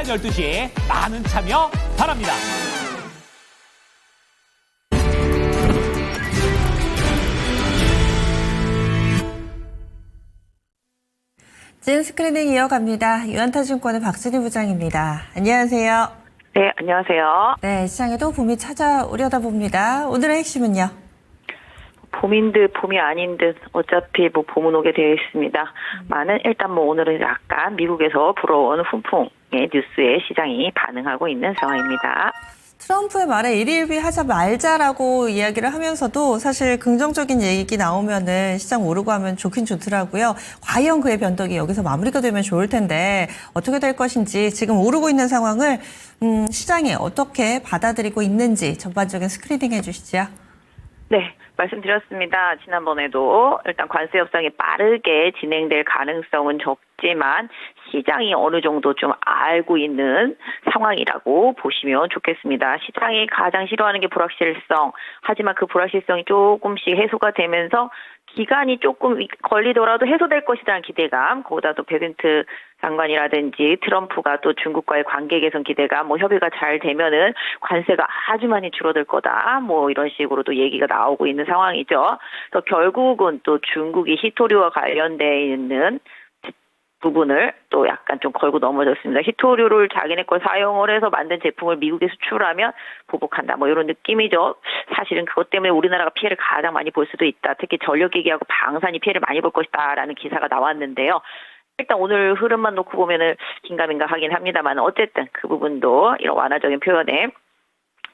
12시에 많은 참여 바랍니다. 찐 스크리닝 이어갑니다. 유한타증권의 박진희 부장입니다. 안녕하세요. 네, 안녕하세요. 네, 시장에도 봄이 찾아오려다 봅니다. 오늘의 핵심은요? 봄인 듯 봄이 아닌 듯 어차피 봄은 오게 되어 있습니다. 많은 일단 오늘은 약간 미국에서 불어온 훈풍의 뉴스에 시장이 반응하고 있는 상황입니다. 트럼프의 말에 일일비 하자 말자라고 이야기를 하면서도 사실 긍정적인 얘기 나오면은 시장 오르고 하면 좋긴 좋더라고요. 과연 그의 변덕이 여기서 마무리가 되면 좋을 텐데 어떻게 될 것인지 지금 오르고 있는 상황을 시장이 어떻게 받아들이고 있는지 전반적인 스크리닝 해주시죠. 네, 말씀드렸습니다. 지난번에도 일단 관세 협상이 빠르게 진행될 가능성은 적지만 시장이 어느 정도 좀 알고 있는 상황이라고 보시면 좋겠습니다. 시장이 가장 싫어하는 게 불확실성. 하지만 그 불확실성이 조금씩 해소가 되면서 기간이 조금 걸리더라도 해소될 것이라는 기대감, 거기다 또 베센트 장관이라든지 트럼프가 또 중국과의 관계 개선 기대감, 협의가 잘 되면은 관세가 아주 많이 줄어들 거다, 이런 식으로 또 얘기가 나오고 있는 상황이죠. 그래서 결국은 또 중국이 히토류와 관련돼 있는 부분을 또 약간 좀 걸고 넘어졌습니다. 히토류를 자기네 걸 사용을 해서 만든 제품을 미국에 수출하면 보복한다. 이런 느낌이죠. 사실은 그것 때문에 우리나라가 피해를 가장 많이 볼 수도 있다. 특히 전력기기하고 방산이 피해를 많이 볼 것이다. 라는 기사가 나왔는데요. 일단 오늘 흐름만 놓고 보면은 긴가민가 하긴 합니다만 어쨌든 그 부분도 이런 완화적인 표현에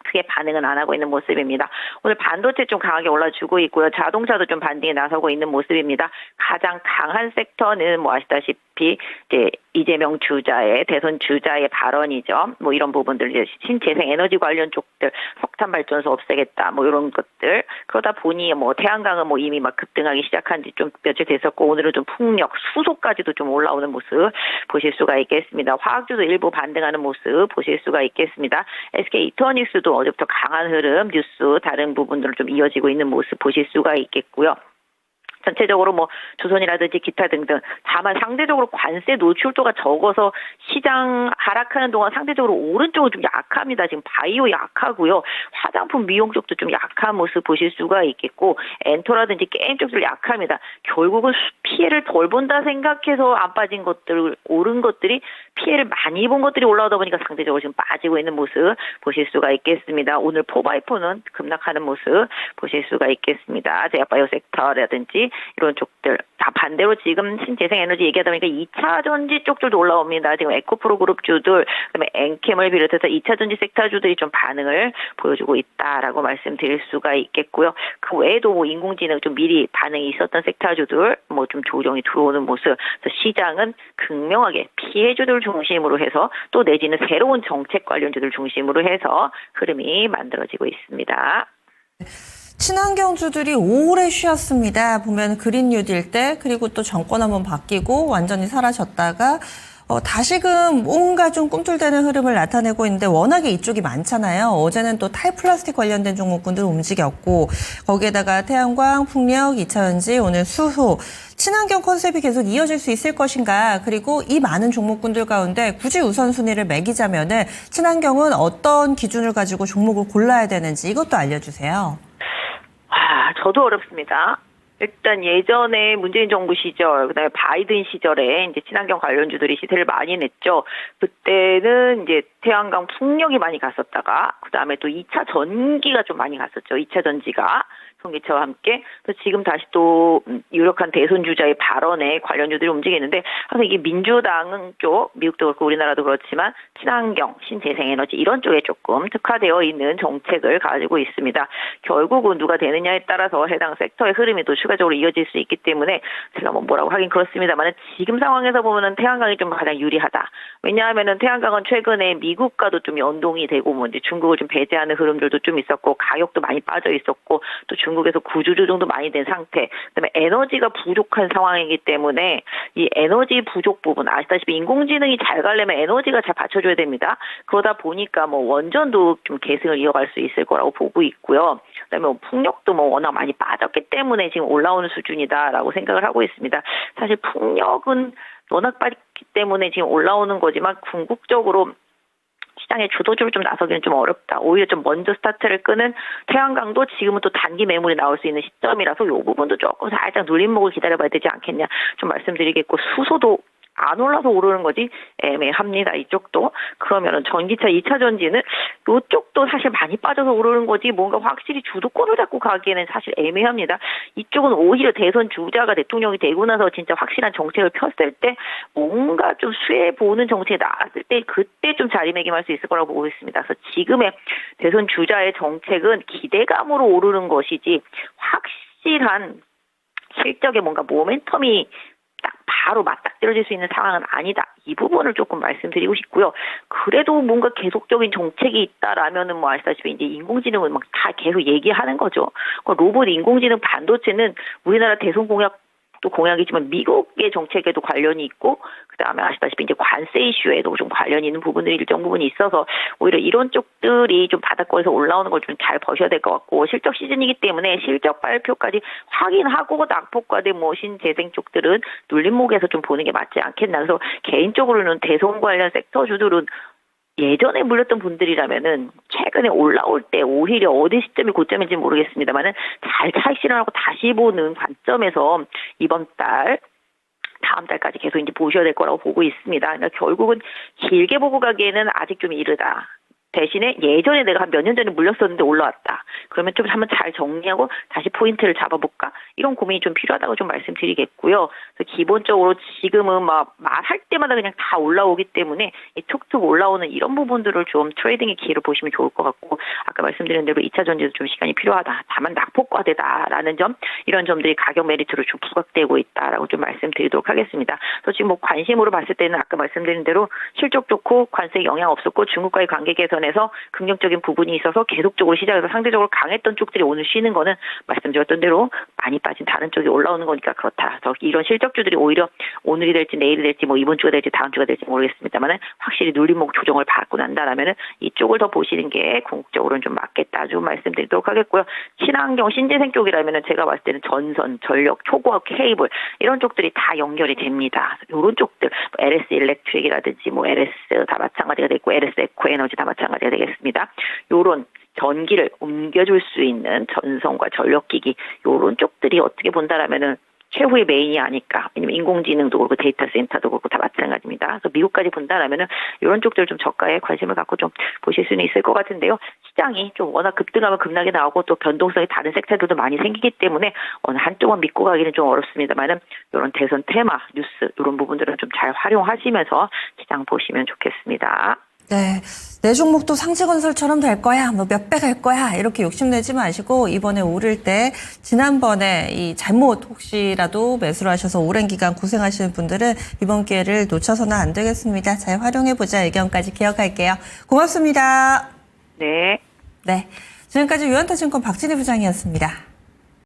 크게 반응은 안 하고 있는 모습입니다. 오늘 반도체 좀 강하게 올라주고 있고요. 자동차도 좀 반등에 나서고 있는 모습입니다. 가장 강한 섹터는 아시다시피 이제 이재명 주자의 대선 주자의 발언이죠. 이런 부분들 이제 신재생 에너지 관련 쪽들 석탄 발전소 없애겠다. 이런 것들 그러다 보니 태양광은 이미 급등하기 시작한 지 좀 며칠 됐었고 오늘은 좀 풍력 수소까지도 좀 올라오는 모습 보실 수가 있겠습니다. 화학주도 일부 반등하는 모습 보실 수가 있겠습니다. SK 이터닉스도 어제부터 강한 흐름 뉴스 다른 부분들을 좀 이어지고 있는 모습 보실 수가 있겠고요. 전체적으로 조선이라든지 기타 등등 다만 상대적으로 관세 노출도가 적어서 시장 하락하는 동안 상대적으로 오른쪽은 좀 약합니다. 지금 바이오 약하고요. 화장품 미용 쪽도 좀 약한 모습 보실 수가 있겠고 엔터라든지 게임 쪽도 약합니다. 결국은 피해를 덜 본다 생각해서 안 빠진 것들 오른 것들이 피해를 많이 본 것들이 올라오다 보니까 상대적으로 지금 빠지고 있는 모습 보실 수가 있겠습니다. 오늘 4x4는 급락하는 모습 보실 수가 있겠습니다. 제약바이오 섹터라든지 이런 쪽들 다 반대로 지금 신재생 에너지 얘기하다 보니까 2차 전지 쪽들도 올라옵니다. 지금 에코프로 그룹주들 그다음에 엔캠을 비롯해서 2차 전지 섹터주들이 좀 반응을 보여주고 있다라고 말씀드릴 수가 있겠고요. 그 외에도 인공지능 좀 미리 반응이 있었던 섹터주들 좀 조정이 들어오는 모습. 그래서 시장은 극명하게 피해주들 중심으로 해서 또 내지는 새로운 정책 관련주들 중심으로 해서 흐름이 만들어지고 있습니다. 친환경주들이 오래 쉬었습니다. 보면 그린 뉴딜 때 그리고 또 정권 한번 바뀌고 완전히 사라졌다가 다시금 뭔가 좀 꿈틀대는 흐름을 나타내고 있는데 워낙에 이쪽이 많잖아요. 어제는 또 탈플라스틱 관련된 종목군들 움직였고 거기에다가 태양광, 풍력, 2차전지, 오늘 수소, 친환경 컨셉이 계속 이어질 수 있을 것인가 그리고 이 많은 종목군들 가운데 굳이 우선순위를 매기자면은 친환경은 어떤 기준을 가지고 종목을 골라야 되는지 이것도 알려주세요. 저도 어렵습니다. 일단 예전에 문재인 정부 시절, 그다음에 바이든 시절에 이제 친환경 관련주들이 시세를 많이 냈죠. 그때는 이제 태양광 풍력이 많이 갔었다가, 그다음에 또 2차 전기가 좀 많이 갔었죠. 2차 전지가. 전기차와 함께. 그래서 지금 다시 또 유력한 대선 주자의 발언에 관련주들이 움직이는데 항상 이게 민주당 쪽, 미국도 그렇고 우리나라도 그렇지만 친환경, 신재생에너지 이런 쪽에 조금 특화되어 있는 정책을 가지고 있습니다. 결국은 누가 되느냐에 따라서 해당 섹터의 흐름이 또 추가적으로 이어질 수 있기 때문에 제가 뭐라고 하긴 그렇습니다만 지금 상황에서 보면은 태양광이 좀 가장 유리하다. 왜냐하면은 태양광은 최근에 미국과도 좀 연동이 되고 이제 중국을 좀 배제하는 흐름들도 좀 있었고 가격도 많이 빠져 있었고 또 중국에서 구조조 정도 많이 된 상태, 그다음에 에너지가 부족한 상황이기 때문에 이 에너지 부족 부분 아시다시피 인공지능이 잘 가려면 에너지가 잘 받쳐줘야 됩니다. 그러다 보니까 원전도 좀 계승을 이어갈 수 있을 거라고 보고 있고요. 그다음에 풍력도 워낙 많이 빠졌기 때문에 지금 올라오는 수준이다라고 생각을 하고 있습니다. 사실 풍력은 워낙 빠졌기 때문에 지금 올라오는 거지만 궁극적으로 시장의 주도주를 좀 나서기는 좀 어렵다. 오히려 좀 먼저 스타트를 끄는 태양광도 지금은 또 단기 매물이 나올 수 있는 시점이라서 이 부분도 조금 살짝 눌림목을 기다려봐야 되지 않겠냐 좀 말씀드리겠고, 수소도 안 올라서 오르는 거지 애매합니다. 이쪽도. 그러면은 전기차 2차 전지는 이쪽도 사실 많이 빠져서 오르는 거지 뭔가 확실히 주도권을 잡고 가기에는 사실 애매합니다. 이쪽은 오히려 대선 주자가 대통령이 되고 나서 진짜 확실한 정책을 폈을 때 뭔가 좀 수혜 보는 정책이 나왔을 때 그때 좀 자리매김할 수 있을 거라고 보고 있습니다. 그래서 지금의 대선 주자의 정책은 기대감으로 오르는 것이지 확실한 실적에 뭔가 모멘텀이 딱 바로 맞닥뜨려질 수 있는 상황은 아니다. 이 부분을 조금 말씀드리고 싶고요. 그래도 뭔가 계속적인 정책이 있다라면은 뭐 아시다시피 이제 인공지능은 막 다 계속 얘기하는 거죠. 로봇, 인공지능, 반도체는 우리나라 대선 공약도 공약이지만 미국의 정책에도 관련이 있고, 그다음에 아시다시피 이제 관세 이슈에도 좀 관련이 있는 부분들이 일정 부분이 있어서 오히려 이런 쪽들이 좀 바닥권에서 올라오는 걸 좀 잘 버셔야 될 것 같고, 실적 시즌이기 때문에 실적 발표까지 확인하고 낙폭과대 뭐 신재생 쪽들은 눌림목에서 좀 보는 게 맞지 않겠나. 그래서 개인적으로는 대선 관련 섹터주들은 예전에 물렸던 분들이라면은 최근에 올라올 때 오히려 어디 시점이 고점인지 모르겠습니다만은 잘 차익 실현하고 다시 보는 관점에서 이번 달 다음 달까지 계속 이제 보셔야 될 거라고 보고 있습니다. 그러니까 결국은 길게 보고 가기에는 아직 좀 이르다. 대신에 예전에 내가 한 몇 년 전에 물렸었는데 올라왔다. 그러면 좀 한번 잘 정리하고 다시 포인트를 잡아볼까? 이런 고민이 좀 필요하다고 좀 말씀드리겠고요. 그래서 기본적으로 지금은 막 말할 때마다 그냥 다 올라오기 때문에 이 툭툭 올라오는 이런 부분들을 좀 트레이딩의 기회를 보시면 좋을 것 같고, 아까 말씀드린 대로 2차 전지도 좀 시간이 필요하다. 다만 낙폭과대다라는 점, 이런 점들이 가격 메리트로 좀 부각되고 있다라고 좀 말씀드리도록 하겠습니다. 그래서 지금 뭐 관심으로 봤을 때는 아까 말씀드린 대로 실적 좋고 관세 영향 없었고 중국과의 관계 개선 에서 긍정적인 부분이 있어서 계속적으로 시장에서 상대적으로 강했던 쪽들이 오늘 쉬는 거는 말씀드렸던 대로 많이 빠진 다른 쪽이 올라오는 거니까 그렇다. 그래서 이런 실적주들이 오히려 오늘이 될지 내일이 될지 뭐 이번 주가 될지 다음 주가 될지 모르겠습니다만은 확실히 눌림목 조정을 받고 난다라면은 이쪽을 더 보시는 게 궁극적으로는 좀 맞겠다 좀 말씀드리도록 하겠고요. 친환경 신재생 쪽이라면은 제가 봤을 때는 전선, 전력, 초고압 케이블 이런 쪽들이 다 연결이 됩니다. 이런 쪽들 뭐 LS 일렉트릭이라든지 뭐 LS 다 마찬가지가 됐고 LS 에코에너지 다 마찬가지가 되겠습니다. 요런 전기를 옮겨줄 수 있는 전선과 전력기기 요런 쪽들이 어떻게 본다라면은 최후의 메인이 아닐까. 왜냐면 인공지능도 그렇고 데이터 센터도 그렇고 다 마찬가지입니다. 그래서 미국까지 본다라면은 이런 쪽들 좀 저가에 관심을 갖고 좀 보실 수는 있을 것 같은데요. 시장이 좀 워낙 급등하면 급락이 나오고 또 변동성이 다른 섹터들도 많이 생기기 때문에 어느 한쪽만 믿고 가기는 좀 어렵습니다만은 이런 대선 테마, 뉴스 이런 부분들은 좀 잘 활용하시면서 시장 보시면 좋겠습니다. 네, 내 종목도 상지건설처럼 될 거야, 뭐 몇 배 갈 거야 이렇게 욕심내지 마시고 이번에 오를 때 지난번에 이 잘못 혹시라도 매수를 하셔서 오랜 기간 고생하시는 분들은 이번 기회를 놓쳐서는 안 되겠습니다. 잘 활용해보자 의견까지 기억할게요. 고맙습니다. 네. 네, 지금까지 유한타증권 박진희 부장이었습니다.